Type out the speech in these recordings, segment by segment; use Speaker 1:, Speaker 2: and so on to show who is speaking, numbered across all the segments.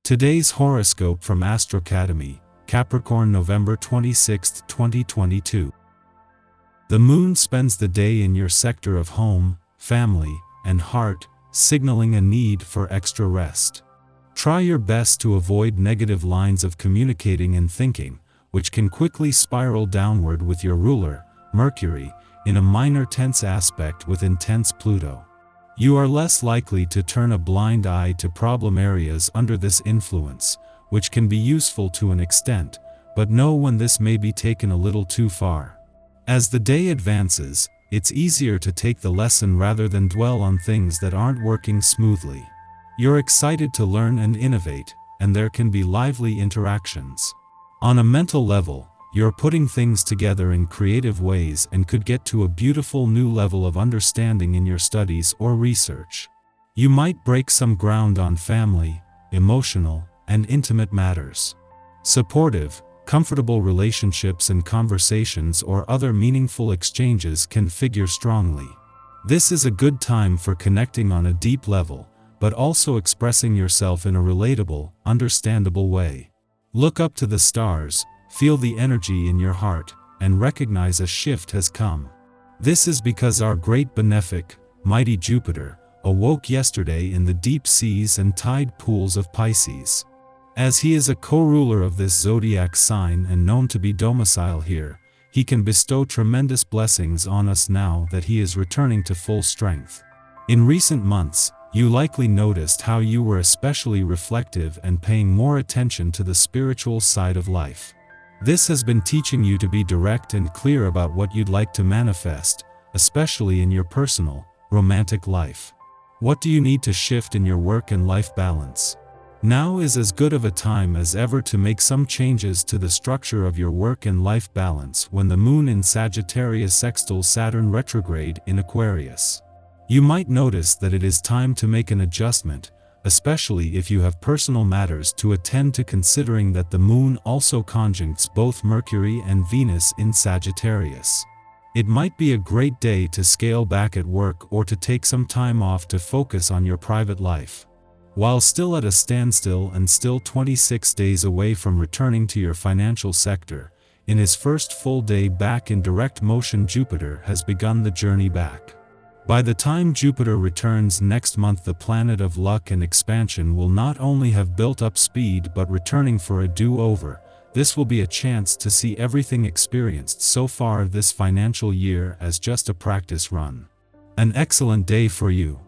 Speaker 1: Today's horoscope from Astrocademy, Capricorn November 26, 2022. The moon spends the day in your sector of home, family, and heart, signaling a need for extra rest. Try your best to avoid negative lines of communicating and thinking, which can quickly spiral downward with your ruler, Mercury, in a minor tense aspect with intense Pluto. You are less likely to turn a blind eye to problem areas under this influence, which can be useful to an extent, but know when this may be taken a little too far. As the day advances, it's easier to take the lesson rather than dwell on things that aren't working smoothly. You're excited to learn and innovate, and there can be lively interactions. On a mental level, you're putting things together in creative ways and could get to a beautiful new level of understanding in your studies or research. You might break some ground on family, emotional, and intimate matters. Supportive, comfortable relationships and conversations or other meaningful exchanges can figure strongly. This is a good time for connecting on a deep level, but also expressing yourself in a relatable, understandable way. Look up to the stars, feel the energy in your heart, and recognize a shift has come. This is because our great benefic, mighty Jupiter, awoke yesterday in the deep seas and tide pools of Pisces. As he is a co-ruler of this zodiac sign and known to be domicile here, he can bestow tremendous blessings on us now that he is returning to full strength. In recent months, you likely noticed how you were especially reflective and paying more attention to the spiritual side of life. This has been teaching you to be direct and clear about what you'd like to manifest, especially in your personal, romantic life. What do you need to shift in your work and life balance? Now is as good of a time as ever to make some changes to the structure of your work and life balance when the moon in Sagittarius sextiles Saturn retrograde in Aquarius. You might notice that it is time to make an adjustment, especially if you have personal matters to attend to, considering that the moon also conjuncts both Mercury and Venus in Sagittarius. It might be a great day to scale back at work or to take some time off to focus on your private life. While still at a standstill and still 26 days away from returning to your financial sector, in his first full day back in direct motion, Jupiter has begun the journey back. By the time Jupiter returns next month, the planet of luck and expansion will not only have built up speed but returning for a do-over. This will be a chance to see everything experienced so far this financial year as just a practice run. An excellent day for you.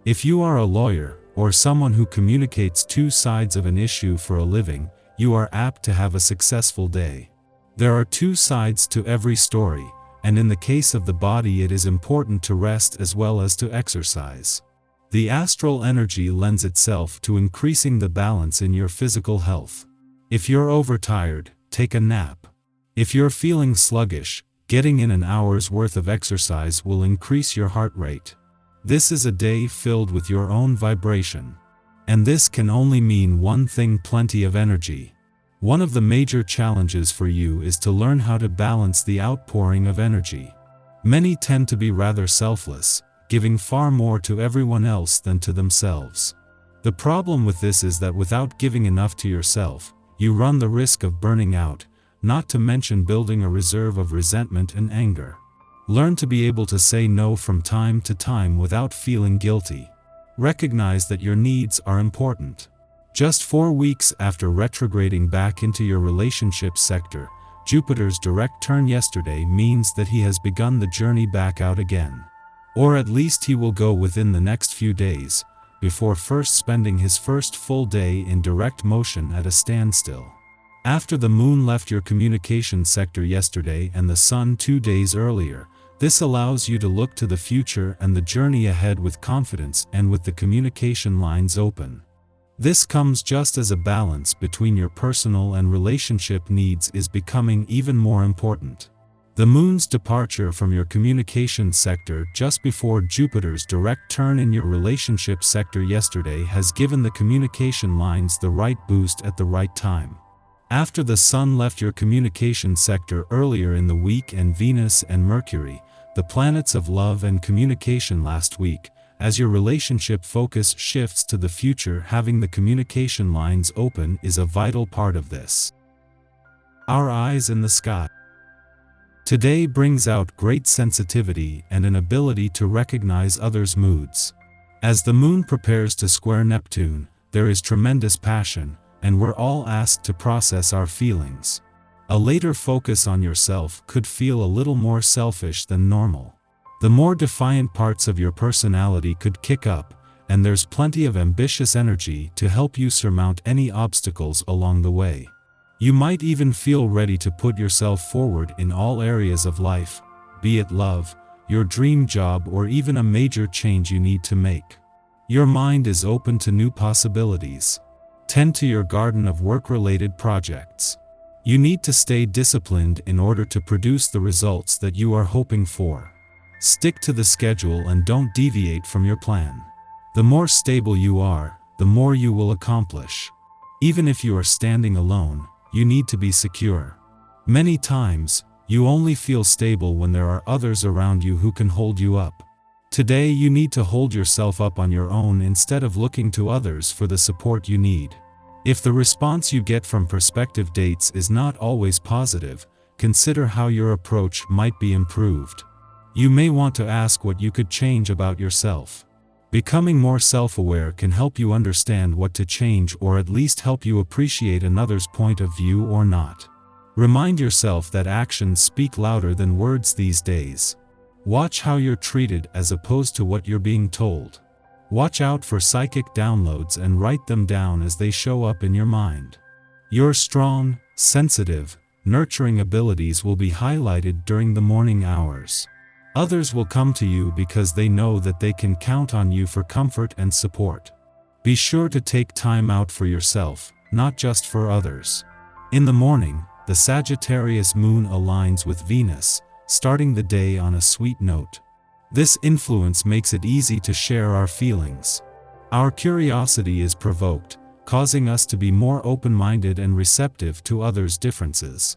Speaker 1: If you are a lawyer, or someone who communicates two sides of an issue for a living, you are apt to have a successful day. There are two sides to every story, and in the case of the body it is important to rest as well as to exercise. The astral energy lends itself to increasing the balance in your physical health. If you're overtired, take a nap. If you're feeling sluggish, getting in an hour's worth of exercise will increase your heart rate. This is a day filled with your own vibration. And this can only mean one thing: plenty of energy. One of the major challenges for you is to learn how to balance the outpouring of energy. Many tend to be rather selfless, giving far more to everyone else than to themselves. The problem with this is that without giving enough to yourself, you run the risk of burning out, not to mention building a reserve of resentment and anger. Learn to be able to say no from time to time without feeling guilty. Recognize that your needs are important. Just 4 weeks after retrograding back into your relationship sector, Jupiter's direct turn yesterday means that he has begun the journey back out again. Or at least he will go within the next few days, before first spending his first full day in direct motion at a standstill. After the moon left your communication sector yesterday and the sun 2 days earlier, this allows you to look to the future and the journey ahead with confidence and with the communication lines open. This comes just as a balance between your personal and relationship needs is becoming even more important. The moon's departure from your communication sector just before Jupiter's direct turn in your relationship sector yesterday has given the communication lines the right boost at the right time. After the sun left your communication sector earlier in the week and Venus and Mercury, the planets of love and communication last week, as your relationship focus shifts to the future. Having the communication lines open is a vital part of this. Our eyes in the sky. Today brings out great sensitivity and an ability to recognize others' moods. As the moon prepares to square Neptune, there is tremendous passion, and we're all asked to process our feelings. A later focus on yourself could feel a little more selfish than normal. The more defiant parts of your personality could kick up, and there's plenty of ambitious energy to help you surmount any obstacles along the way. You might even feel ready to put yourself forward in all areas of life, be it love, your dream job, or even a major change you need to make. Your mind is open to new possibilities. Tend to your garden of work-related projects. You need to stay disciplined in order to produce the results that you are hoping for. Stick to the schedule and don't deviate from your plan. The more stable you are, the more you will accomplish. Even if you are standing alone, you need to be secure. Many times, you only feel stable when there are others around you who can hold you up. Today you need to hold yourself up on your own instead of looking to others for the support you need. If the response you get from prospective dates is not always positive, consider how your approach might be improved. You may want to ask what you could change about yourself. Becoming more self-aware can help you understand what to change, or at least help you appreciate another's point of view or not. Remind yourself that actions speak louder than words these days. Watch how you're treated as opposed to what you're being told. Watch out for psychic downloads and write them down as they show up in your mind. Your strong, sensitive, nurturing abilities will be highlighted during the morning hours. Others will come to you because they know that they can count on you for comfort and support. Be sure to take time out for yourself, not just for others. In the morning, the Sagittarius moon aligns with Venus, starting the day on a sweet note. This influence makes it easy to share our feelings. Our curiosity is provoked, causing us to be more open-minded and receptive to others' differences.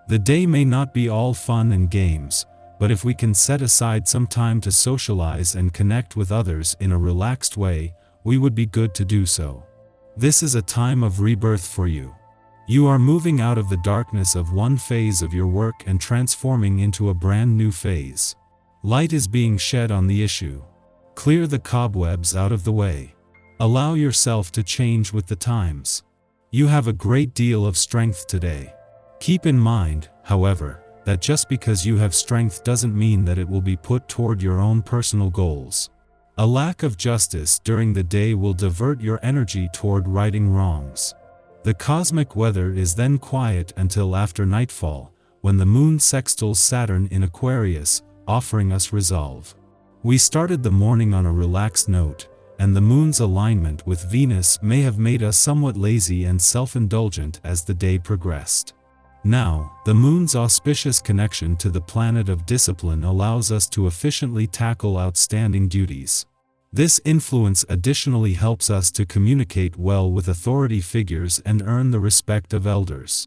Speaker 1: The day may not be all fun and games, but if we can set aside some time to socialize and connect with others in a relaxed way, we would be good to do so. This is a time of rebirth for you. You are moving out of the darkness of one phase of your work and transforming into a brand new phase. Light is being shed on the issue. Clear the cobwebs out of the way. Allow yourself to change with the times. You have a great deal of strength today. Keep in mind, however, that just because you have strength doesn't mean that it will be put toward your own personal goals. A lack of justice during the day will divert your energy toward righting wrongs. The cosmic weather is then quiet until after nightfall, when the moon sextiles Saturn in Aquarius, offering us resolve. We started the morning on a relaxed note, and the moon's alignment with Venus may have made us somewhat lazy and self-indulgent as the day progressed. Now, the moon's auspicious connection to the planet of discipline allows us to efficiently tackle outstanding duties. This influence additionally helps us to communicate well with authority figures and earn the respect of elders.